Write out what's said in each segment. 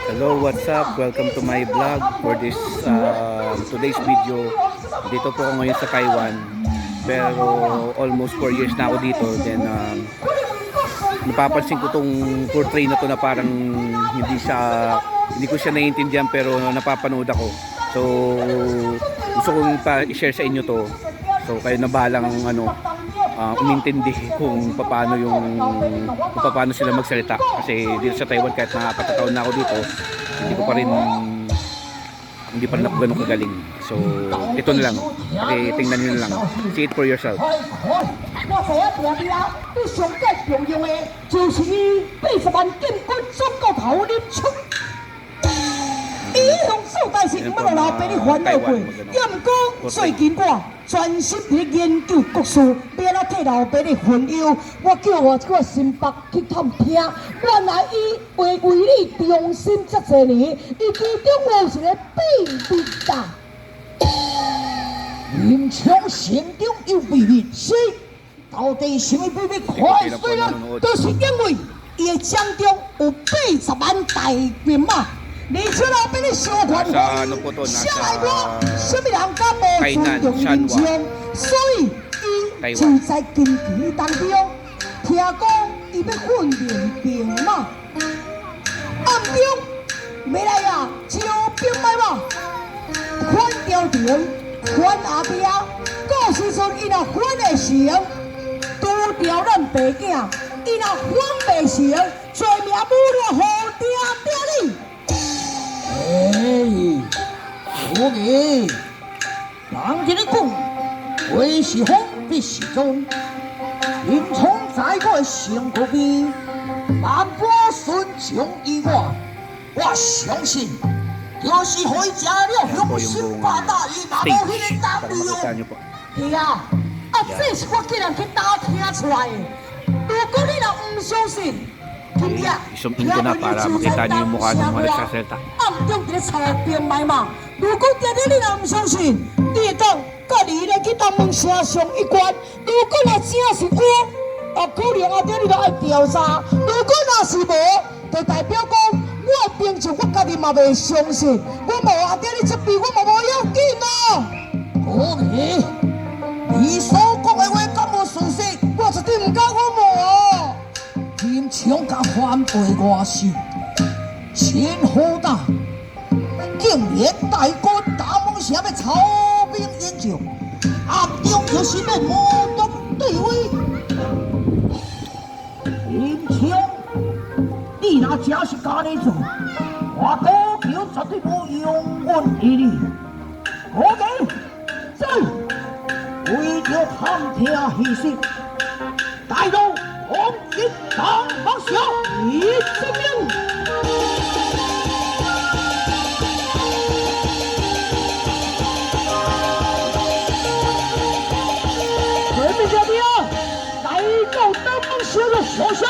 Hello, what's up? Welcome to my vlog for this today's video. Dito po ako ngayon sa Taiwan. Pero almost 4 years na ako dito. Then napapansin ko tong portrait na to na parang hindi ko siya naiintindihan pero napapanood ako. So gusto kong i-share sa inyo to. So kayo na balang umintindi kung paano sila magsalita, kasi dito sa Taiwan kahit nakakataon na ako dito, hindi pa rin ako ganun kagaling. So ito na lang, okay, tingnan niyo na lang, see it for yourself.专心伫研究国事，要哪替老爸的分忧。我叫我这个新北去探听，原来伊为你忠心这多年，伊其中有一个秘密啦。林冲心中有秘密，是到底什么秘密？快说啦！就是因为伊的掌中有80万大兵马。你出老爸的小团队，下来我什么人敢无尊重民众，所以伊就在近期当中，听讲伊要训练兵马，暗中要来啊招兵买马，反朝廷，反阿爹，到时阵伊若反会成，除掉咱爸囝，伊若反袂成，罪名侮辱互爹爹你。夫人，人这里讲，为是风必是中，林冲在我的身躯边，万般顺从于我相信，就是可以吃了雄心大大鱼，嘛无迄个道理哦。是啊，这是我竟然去打听出来的。如果你若唔相信，i-zoom in ko na para makita niyo yung mukha ng mga nagsasalita. 暗中伫咧操兵买马，如果爹爹你若唔相信，你会当甲你来去东门城上一关。如果若真是有，可能阿爹你都爱调查。如果若是无，就代表讲我的兵将我家己嘛袂相信。我无阿爹你这边，我嘛无要紧哦。好个，你所讲的话敢无事实？我绝对唔敢讲无。林冲甲反背外心，真好打，竟然大哥大梦想要操兵研究，暗中就是要谋独对位。林冲，你若真是假哩做，我高桥绝对无容忍于你。我讲，再为着探听虚实，带路。红军当方向，一声令。准备下兵，来到当方向的手下。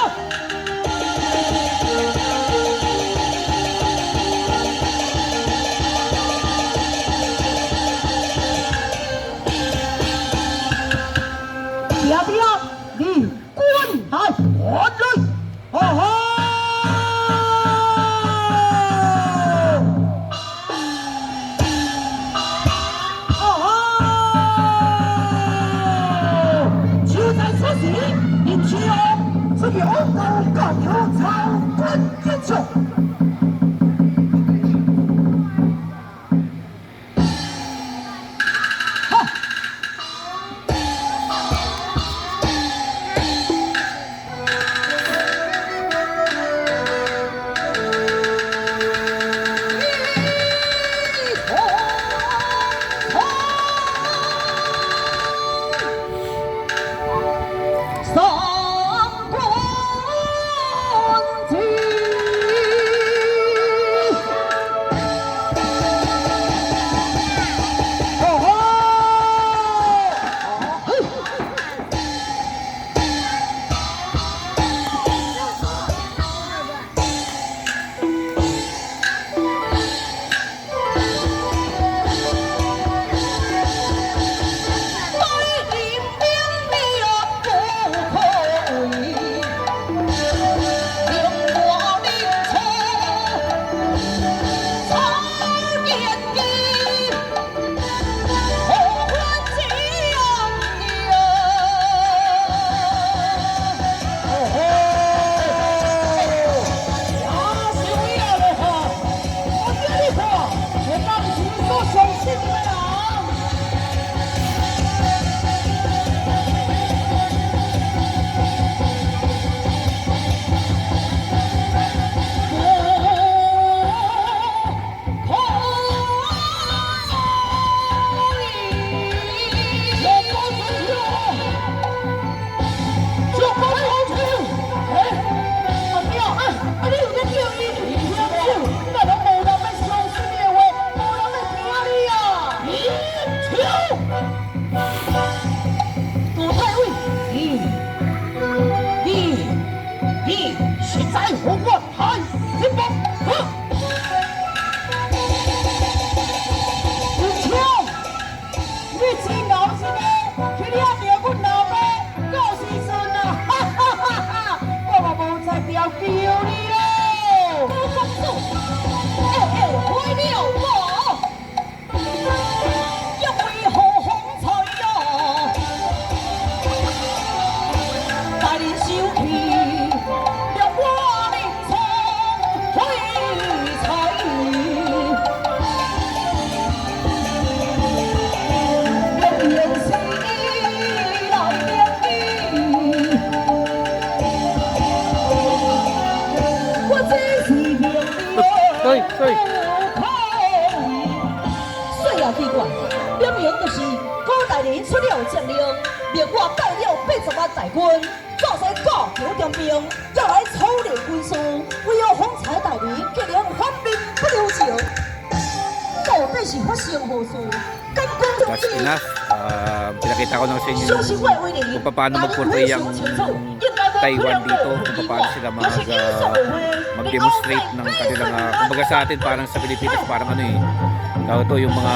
下兵，你。来，还来！哈哈！ Soy. 岁也奇怪，明明就是古代人出了将领，另外带了80万大军，早在高桥点兵，要来操练军事，为何方才大人竟然反面不留情？到底是发生何事？敢讲 That's enough. Pinakita ko lang sa inyo 相信外围的人， kung paano mag-portray ang Taiwan dito, kung paano sila mag-demonstrate ng kanilang, kumbaga sa atin parang sa Pilipinas parang ano eh, tawag to yung mga,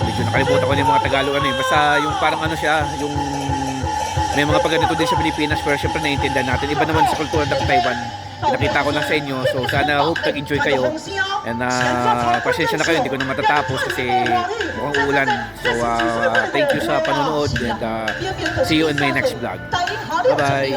medyo nakalimutan ko na yung mga Tagalog ano eh, basta yung parang ano siya, yung may mga pagganito din sa Pilipinas pero syempre naiintindihan natin, iba naman sa kultura ng Taiwan. Pinakita ko lang sa inyo, so sana hope nag-enjoy kayo and pasensya na kayo, hindi ko na matatapos kasi mukhang uulan, so thank you sa panonood and see you in my next vlog. Bye bye.